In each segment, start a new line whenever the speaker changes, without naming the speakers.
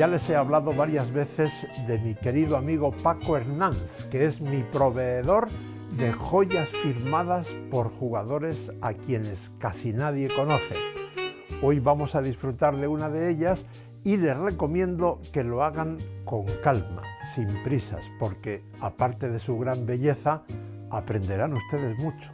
Ya les he hablado varias veces de mi querido amigo Paco Hernández, que es mi proveedor de joyas firmadas por jugadores a quienes casi nadie conoce. Hoy vamos a disfrutar de una de ellas y les recomiendo que lo hagan con calma, sin prisas, porque aparte de su gran belleza, aprenderán ustedes mucho.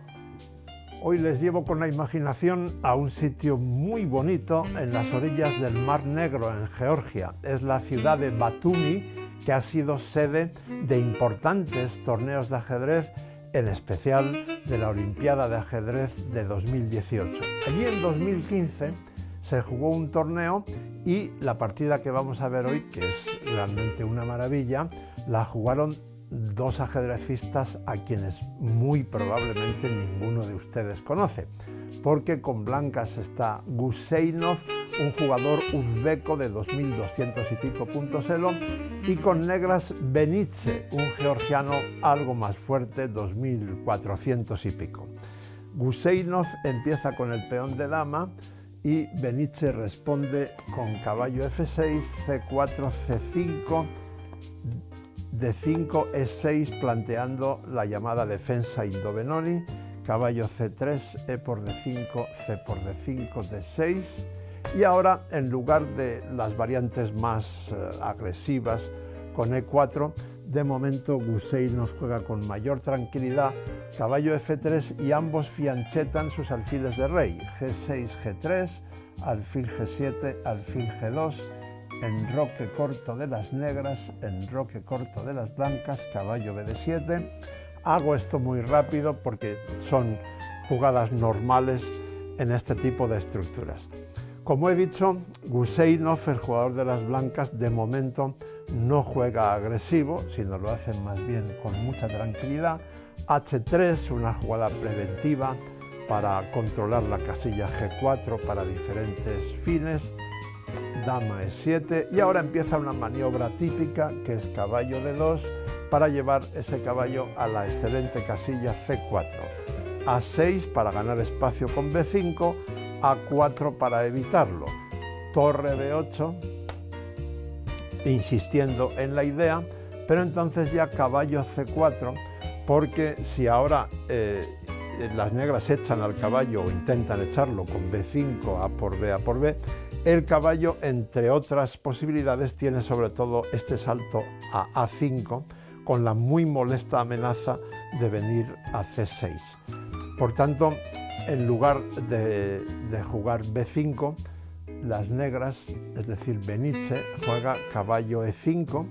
Hoy les llevo con la imaginación a un sitio muy bonito en las orillas del Mar Negro, en Georgia. Es la ciudad de Batumi, que ha sido sede de importantes torneos de ajedrez, en especial de la Olimpiada de Ajedrez de 2018. Allí en 2015 se jugó un torneo y la partida que vamos a ver hoy, que es realmente una maravilla, la jugaron dos ajedrecistas a quienes muy probablemente ninguno de ustedes conoce, porque con blancas está Guseinov, un jugador uzbeco de 2.200 y pico puntos elo, y con negras Benitze, un georgiano algo más fuerte, 2.400 y pico. Guseinov empieza con el peón de dama y Benitze responde con caballo F6, C4, C5, D5, E6, planteando la llamada defensa Indovenori, caballo C3, E por D5, C por D5, D6, y ahora, en lugar de las variantes más agresivas con E4, de momento Guseinov juega con mayor tranquilidad caballo F3 y ambos fianchetan sus alfiles de rey, G6, G3, alfil G7, alfil G2, enroque corto de las negras, enroque corto de las blancas, caballo BD7. Hago esto muy rápido porque son jugadas normales en este tipo de estructuras. Como he dicho, Guseinov, el jugador de las blancas, de momento no juega agresivo, sino lo hace más bien con mucha tranquilidad. H3, una jugada preventiva para controlar la casilla G4 para diferentes fines. Dama E7 y ahora empieza una maniobra típica que es caballo D2 para llevar ese caballo a la excelente casilla C4. A6 para ganar espacio con B5, A4 para evitarlo, torre B8, insistiendo en la idea, pero entonces ya caballo C4, porque si ahora las negras echan al caballo o intentan echarlo con B5, A por B, A por B, el caballo, entre otras posibilidades, tiene sobre todo este salto a A5 con la muy molesta amenaza de venir a C6. Por tanto, en lugar de jugar B5, las negras, es decir, Benitze, juega caballo E5,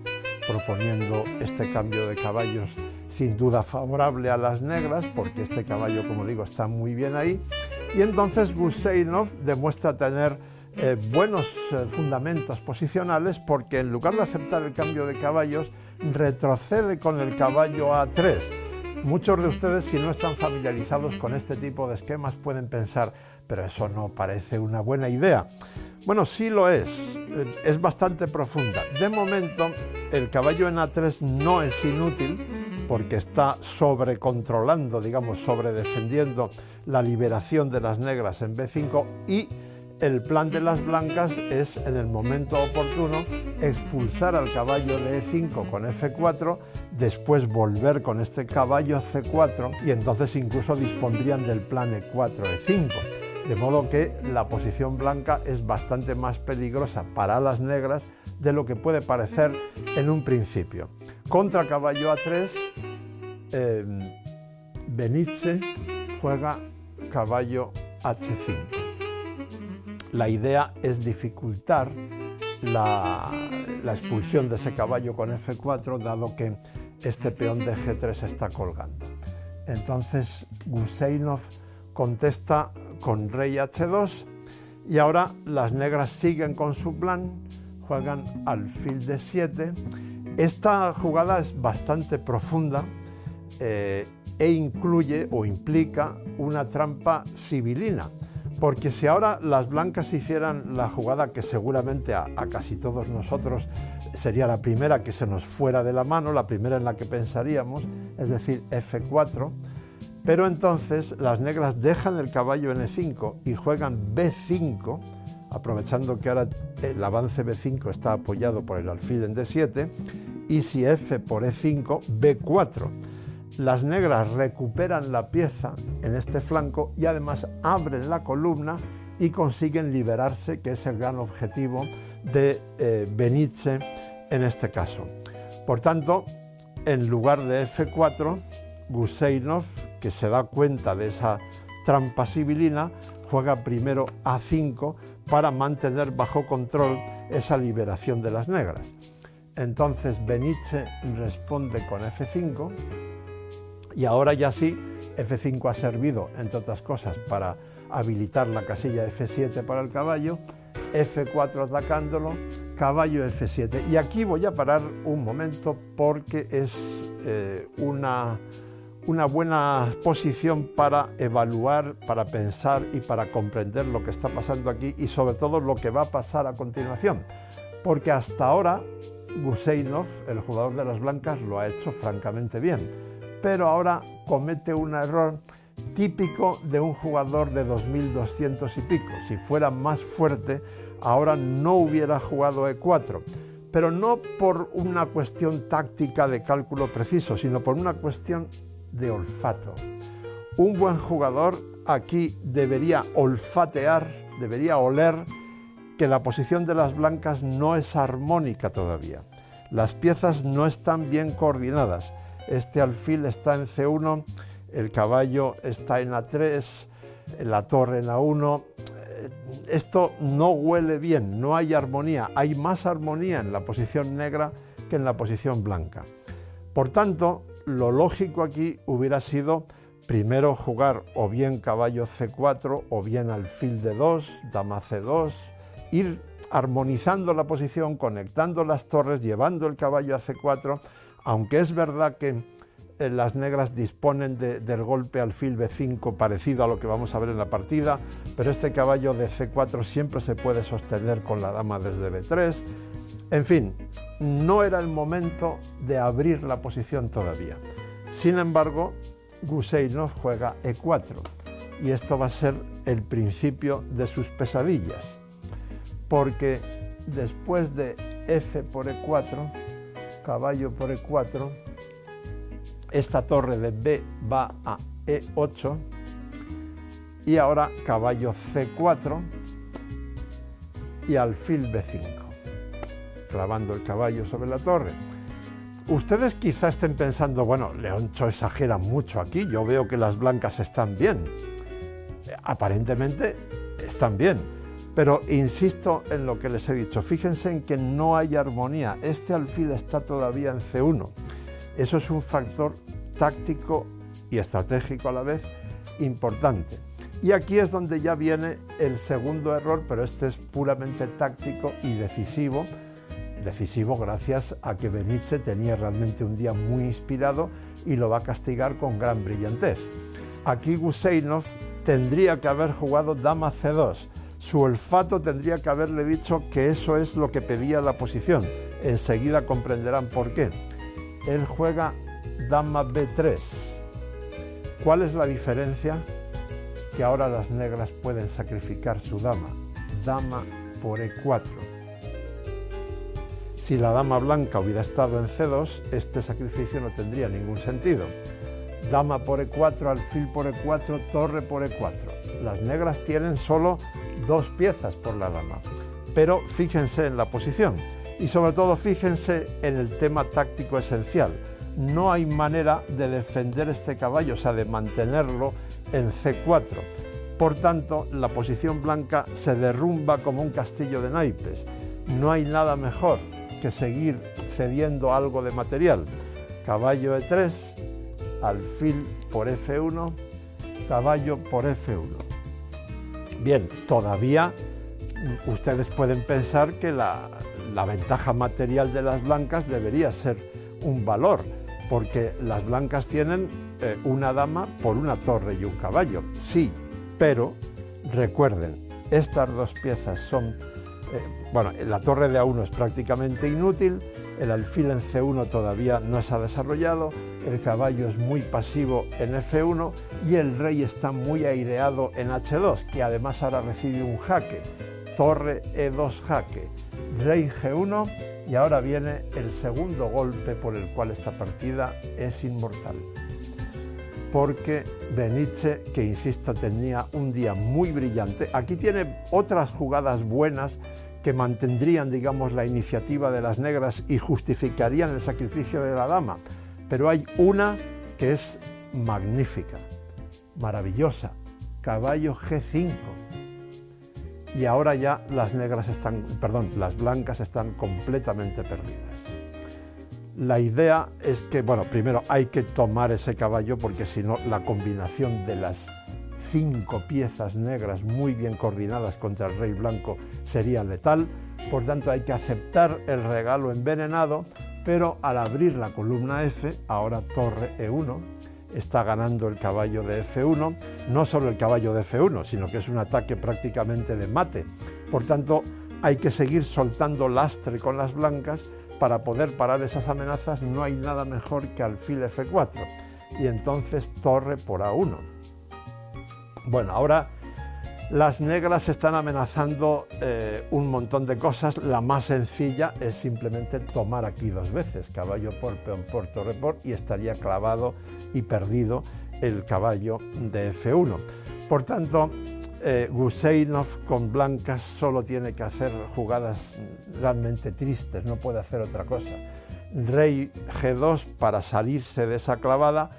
proponiendo este cambio de caballos sin duda favorable a las negras, porque este caballo, como digo, está muy bien ahí. Y entonces Guseinov demuestra tener buenos fundamentos posicionales, porque en lugar de aceptar el cambio de caballos, retrocede con el caballo A3. Muchos de ustedes, si no están familiarizados con este tipo de esquemas, pueden pensar, pero eso no parece una buena idea. Bueno, sí lo es bastante profunda. De momento, el caballo en A3 no es inútil, porque está sobrecontrolando, digamos, sobredefendiendo la liberación de las negras en B5, y el plan de las blancas es, en el momento oportuno, expulsar al caballo de E5 con F4, después volver con este caballo C4 y entonces incluso dispondrían del plan E4-E5. De modo que la posición blanca es bastante más peligrosa para las negras de lo que puede parecer en un principio. Contra caballo A3, Benitze juega caballo H5. La idea es dificultar la expulsión de ese caballo con F4, dado que este peón de G3 está colgando. Entonces Guseinov contesta con rey H2 y ahora las negras siguen con su plan, juegan alfil D7. Esta jugada es bastante profunda e incluye o implica una trampa sibilina, porque si ahora las blancas hicieran la jugada que seguramente a casi todos nosotros sería la primera que se nos fuera de la mano, la primera en la que pensaríamos, es decir, F4, pero entonces las negras dejan el caballo en E5 y juegan B5, aprovechando que ahora el avance B5 está apoyado por el alfil en D7, y si F por E5, B4. Las negras recuperan la pieza en este flanco y además abren la columna y consiguen liberarse, que es el gran objetivo de Benítez en este caso. Por tanto, en lugar de F4, Guseinov, que se da cuenta de esa trampa sibilina, juega primero A5 para mantener bajo control esa liberación de las negras. Entonces Benítez responde con F5 y ahora ya sí, F5 ha servido, entre otras cosas, para habilitar la casilla F7 para el caballo, F4 atacándolo, caballo F7. Y aquí voy a parar un momento porque es una buena posición para evaluar, para pensar y para comprender lo que está pasando aquí y sobre todo lo que va a pasar a continuación. Porque hasta ahora Guseinov, el jugador de las blancas, lo ha hecho francamente bien, pero ahora comete un error típico de un jugador de 2200 y pico. Si fuera más fuerte, ahora no hubiera jugado E4, pero no por una cuestión táctica de cálculo preciso, sino por una cuestión de olfato. Un buen jugador aquí debería olfatear, debería oler que la posición de las blancas no es armónica todavía. Las piezas no están bien coordinadas. Este alfil está en C1, el caballo está en A3, la torre en A1. Esto no huele bien, no hay armonía. Hay más armonía en la posición negra que en la posición blanca. Por tanto, lo lógico aquí hubiera sido primero jugar o bien caballo C4 o bien alfil D2, dama C2, ir armonizando la posición, conectando las torres, llevando el caballo a C4, aunque es verdad que las negras disponen del golpe alfil B5 parecido a lo que vamos a ver en la partida, pero este caballo de C4 siempre se puede sostener con la dama desde B3. En fin, no era el momento de abrir la posición todavía. Sin embargo, Guseinov juega E4 y esto va a ser el principio de sus pesadillas, porque después de F por E4, caballo por E4, esta torre de B va a E8 y ahora caballo C4 y alfil B5, clavando el caballo sobre la torre. Ustedes quizá estén pensando, bueno, Leoncho exagera mucho aquí, yo veo que las blancas están bien. Aparentemente están bien, pero insisto en lo que les he dicho, fíjense en que no hay armonía, este alfil está todavía en C1. Eso es un factor táctico y estratégico a la vez importante. Y aquí es donde ya viene el segundo error, pero este es puramente táctico y decisivo. Decisivo gracias a que Benítez tenía realmente un día muy inspirado y lo va a castigar con gran brillantez. Aquí Guseinov tendría que haber jugado dama C2. Su olfato tendría que haberle dicho que eso es lo que pedía la posición. Enseguida comprenderán por qué. Él juega dama B3. ¿Cuál es la diferencia? Que ahora las negras pueden sacrificar su dama. Dama por E4. Si la dama blanca hubiera estado en C2, este sacrificio no tendría ningún sentido. Dama por E4, alfil por E4, torre por E4. Las negras tienen solo dos piezas por la dama. Pero fíjense en la posición y sobre todo fíjense en el tema táctico esencial. No hay manera de defender este caballo, o sea, de mantenerlo en C4. Por tanto, la posición blanca se derrumba como un castillo de naipes. No hay nada mejor que seguir cediendo algo de material. Caballo E3, alfil por F1, caballo por F1. Bien, todavía ustedes pueden pensar que la ventaja material de las blancas debería ser un valor, porque las blancas tienen una dama por una torre y un caballo. Sí, pero recuerden, estas dos piezas son... bueno, la torre de A1 es prácticamente inútil, el alfil en C1 todavía no se ha desarrollado, el caballo es muy pasivo en F1 y el rey está muy aireado en H2, que además ahora recibe un jaque. torre E2 jaque, rey G1, y ahora viene el segundo golpe por el cual esta partida es inmortal. Porque Benítez, que insisto tenía un día muy brillante, aquí tiene otras jugadas buenas que mantendrían, digamos, la iniciativa de las negras y justificarían el sacrificio de la dama, pero hay una que es magnífica, maravillosa, caballo G5, y ahora ya las blancas están completamente perdidas. La idea es que, bueno, primero hay que tomar ese caballo porque si no la combinación de las 5 piezas negras muy bien coordinadas contra el rey blanco sería letal, por tanto hay que aceptar el regalo envenenado, pero al abrir la columna F, ahora torre E1, está ganando el caballo de F1, no solo el caballo de F1, sino que es un ataque prácticamente de mate. Por tanto, hay que seguir soltando lastre con las blancas para poder parar esas amenazas. No hay nada mejor que alfil F4, y entonces torre por A1. Bueno, ahora las negras están amenazando un montón de cosas. La más sencilla es simplemente tomar aquí 2 veces, caballo por, peón por, torre por, y estaría clavado y perdido el caballo de F1. Por tanto, Guseinov con blancas solo tiene que hacer jugadas realmente tristes, no puede hacer otra cosa. Rey G2 para salirse de esa clavada,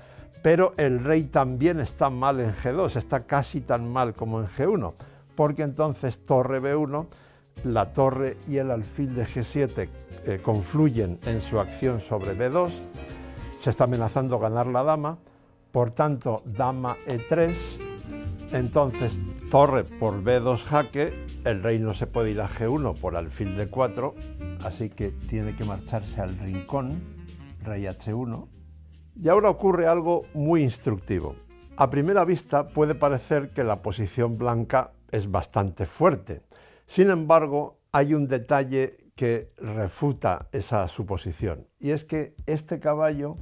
pero el rey también está mal en G2, está casi tan mal como en G1, porque entonces torre B1, la torre y el alfil de G7 confluyen en su acción sobre B2, se está amenazando ganar la dama, por tanto dama E3, entonces torre por B2 jaque, el rey no se puede ir a G1 por alfil D4, así que tiene que marcharse al rincón, rey H1. Y ahora ocurre algo muy instructivo. A primera vista puede parecer que la posición blanca es bastante fuerte. Sin embargo, hay un detalle que refuta esa suposición, y es que este caballo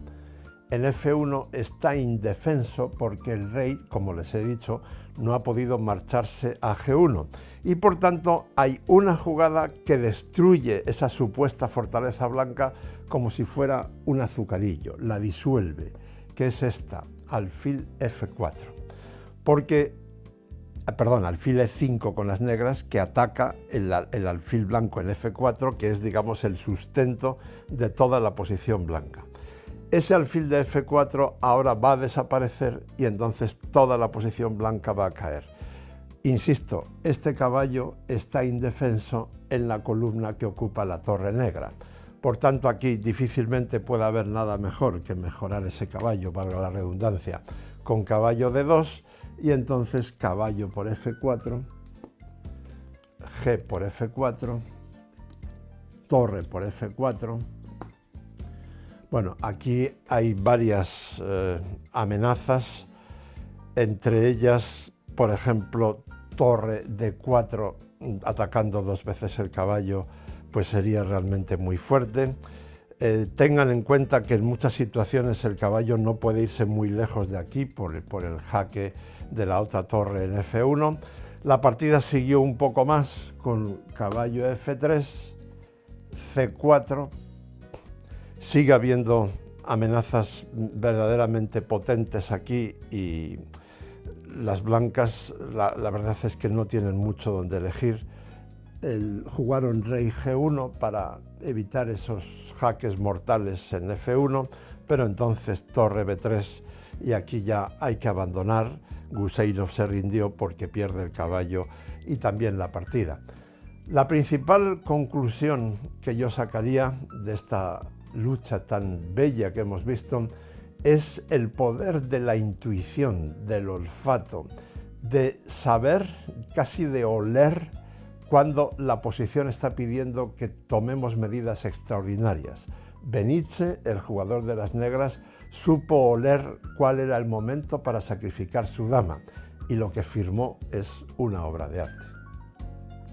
en F1 está indefenso porque el rey, como les he dicho, no ha podido marcharse a G1, y por tanto hay una jugada que destruye esa supuesta fortaleza blanca como si fuera un azucarillo, la disuelve, que es esta, alfil F4, alfil E5 con las negras, que ataca el alfil blanco en F4, que es, digamos, el sustento de toda la posición blanca. Ese alfil de F4 ahora va a desaparecer y entonces toda la posición blanca va a caer. Insisto, este caballo está indefenso en la columna que ocupa la torre negra. Por tanto, aquí difícilmente puede haber nada mejor que mejorar ese caballo, valga la redundancia, con caballo D2, y entonces caballo por F4, G por F4, torre por F4. Bueno, aquí hay varias amenazas, entre ellas, por ejemplo, torre D4 atacando 2 veces el caballo, pues sería realmente muy fuerte. Tengan en cuenta que en muchas situaciones el caballo no puede irse muy lejos de aquí por el jaque de la otra torre en F1. La partida siguió un poco más con caballo F3, C4. Sigue habiendo amenazas verdaderamente potentes aquí y las blancas, la verdad es que no tienen mucho donde elegir. Jugaron rey G1 para evitar esos jaques mortales en F1, pero entonces torre B3, y aquí ya hay que abandonar. Guseinov se rindió porque pierde el caballo y también la partida. La principal conclusión que yo sacaría de esta lucha tan bella que hemos visto es el poder de la intuición, del olfato, de saber, casi de oler, cuando la posición está pidiendo que tomemos medidas extraordinarias. Benítez, el jugador de las negras, supo oler cuál era el momento para sacrificar su dama, y lo que firmó es una obra de arte.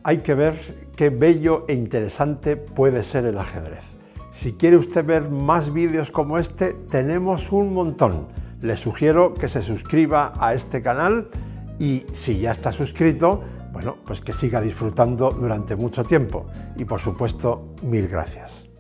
Hay que ver qué bello e interesante puede ser el ajedrez. Si quiere usted ver más vídeos como este, tenemos un montón. Le sugiero que se suscriba a este canal y, si ya está suscrito, bueno, pues que siga disfrutando durante mucho tiempo y por supuesto, mil gracias.